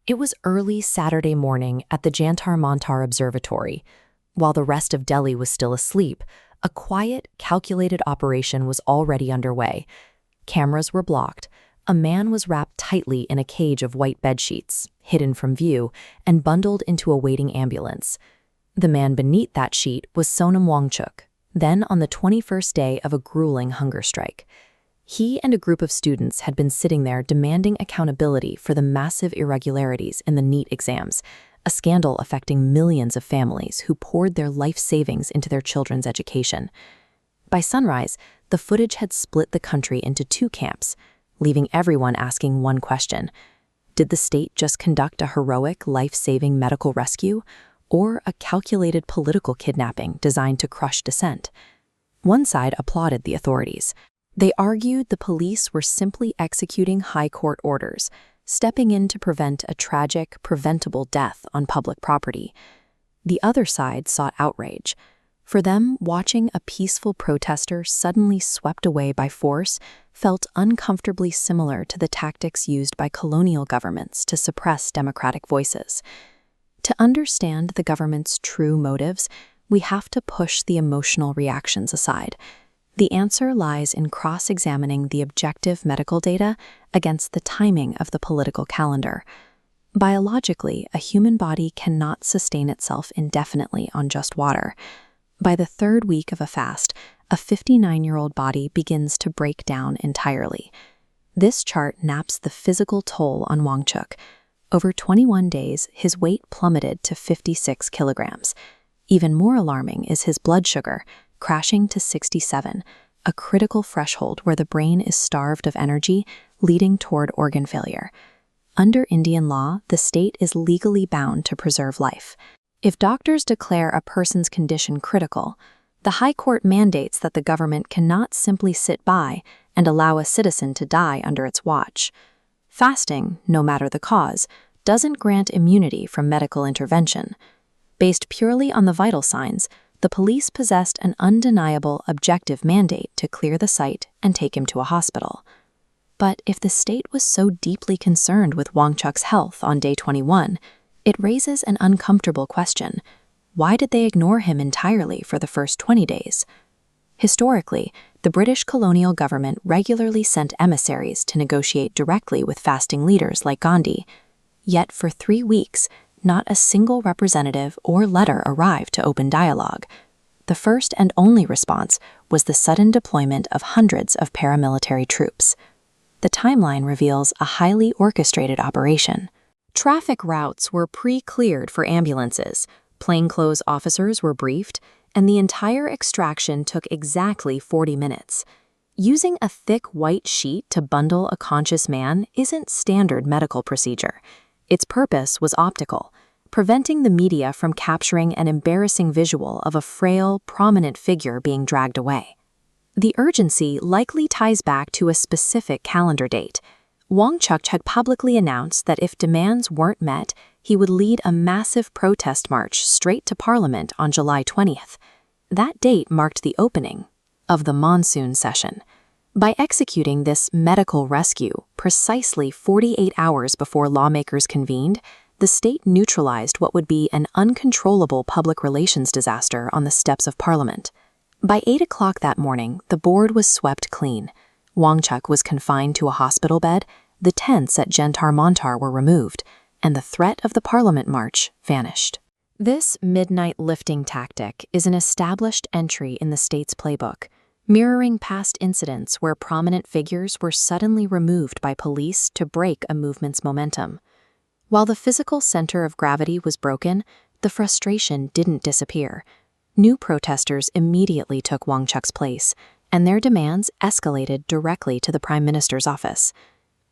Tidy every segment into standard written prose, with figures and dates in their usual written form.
It was early Saturday morning at the Jantar Mantar Observatory. While the rest of Delhi was still asleep, a quiet, calculated operation was already underway. Cameras were blocked. A man was wrapped tightly in a cage of white bedsheets, hidden from view, and bundled into a waiting ambulance. The man beneath that sheet was Sonam Wangchuk, then on the 21st day of a grueling hunger strike. He and a group of students had been sitting there demanding accountability for the massive irregularities in the NEET exams, a scandal affecting millions of families who poured their life savings into their children's education. By sunrise, the footage had split the country into two camps, leaving everyone asking one question: did the state just conduct a heroic, life-saving medical rescue, or a calculated political kidnapping designed to crush dissent? One side applauded the authorities. They argued the police were simply executing high court orders, stepping in to prevent a tragic, preventable death on public property. The other side sought outrage. For them, watching a peaceful protester suddenly swept away by force felt uncomfortably similar to the tactics used by colonial governments to suppress democratic voices. To understand the government's true motives, we have to push the emotional reactions aside. The answer lies in cross-examining the objective medical data against the timing of the political calendar. Biologically, a human body cannot sustain itself indefinitely on just water. By the third week of a fast, a 59-year-old body begins to break down entirely. This chart maps the physical toll on Wangchuk. Over 21 days, his weight plummeted to 56 kilograms. Even more alarming is his blood sugar, crashing to 67, a critical threshold where the brain is starved of energy, leading toward organ failure. Under Indian law, the state is legally bound to preserve life. If doctors declare a person's condition critical, the High Court mandates that the government cannot simply sit by and allow a citizen to die under its watch. Fasting, no matter the cause, doesn't grant immunity from medical intervention. Based purely on the vital signs, the police possessed an undeniable objective mandate to clear the site and take him to a hospital. But if the state was so deeply concerned with Wangchuk's health on day 21, it raises an uncomfortable question. Why did they ignore him entirely for the first 20 days? Historically, the British colonial government regularly sent emissaries to negotiate directly with fasting leaders like Gandhi. Yet for 3 weeks, not a single representative or letter arrived to open dialogue. The first and only response was the sudden deployment of hundreds of paramilitary troops. The timeline reveals a highly orchestrated operation. Traffic routes were pre-cleared for ambulances, plainclothes officers were briefed, and the entire extraction took exactly 40 minutes. Using a thick white sheet to bundle a conscious man isn't standard medical procedure. Its purpose was optical, preventing the media from capturing an embarrassing visual of a frail, prominent figure being dragged away. The urgency likely ties back to a specific calendar date. Wangchuk had publicly announced that if demands weren't met, he would lead a massive protest march straight to Parliament on July 20th. That date marked the opening of the monsoon session. By executing this medical rescue precisely 48 hours before lawmakers convened, the state neutralized what would be an uncontrollable public relations disaster on the steps of Parliament. By 8 o'clock that morning, the board was swept clean. Wangchuk was confined to a hospital bed, the tents at Jantar Mantar were removed, and the threat of the Parliament march vanished. This midnight lifting tactic is an established entry in the state's playbook, mirroring past incidents where prominent figures were suddenly removed by police to break a movement's momentum. While the physical center of gravity was broken, the frustration didn't disappear. New protesters immediately took Wangchuk's place, and their demands escalated directly to the Prime Minister's office.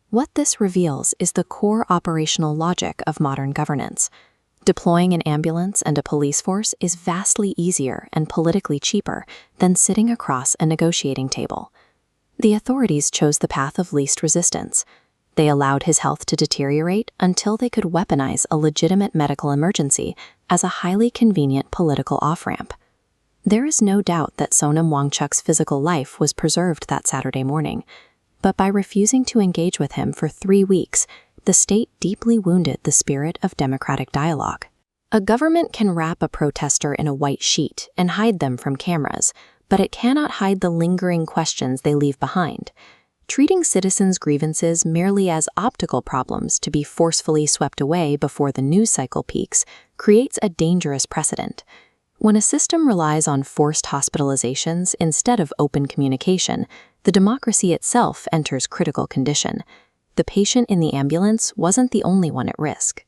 What this reveals is the core operational logic of modern governance. Deploying an ambulance and a police force is vastly easier and politically cheaper than sitting across a negotiating table. The authorities chose the path of least resistance. They allowed his health to deteriorate until they could weaponize a legitimate medical emergency as a highly convenient political off-ramp. There is no doubt that Sonam Wangchuk's physical life was preserved that Saturday morning, but by refusing to engage with him for 3 weeks, the state deeply wounded the spirit of democratic dialogue. A government can wrap a protester in a white sheet and hide them from cameras, but it cannot hide the lingering questions they leave behind. Treating citizens' grievances merely as optical problems to be forcefully swept away before the news cycle peaks creates a dangerous precedent. When a system relies on forced hospitalizations instead of open communication, the democracy itself enters critical condition. The patient in the ambulance wasn't the only one at risk.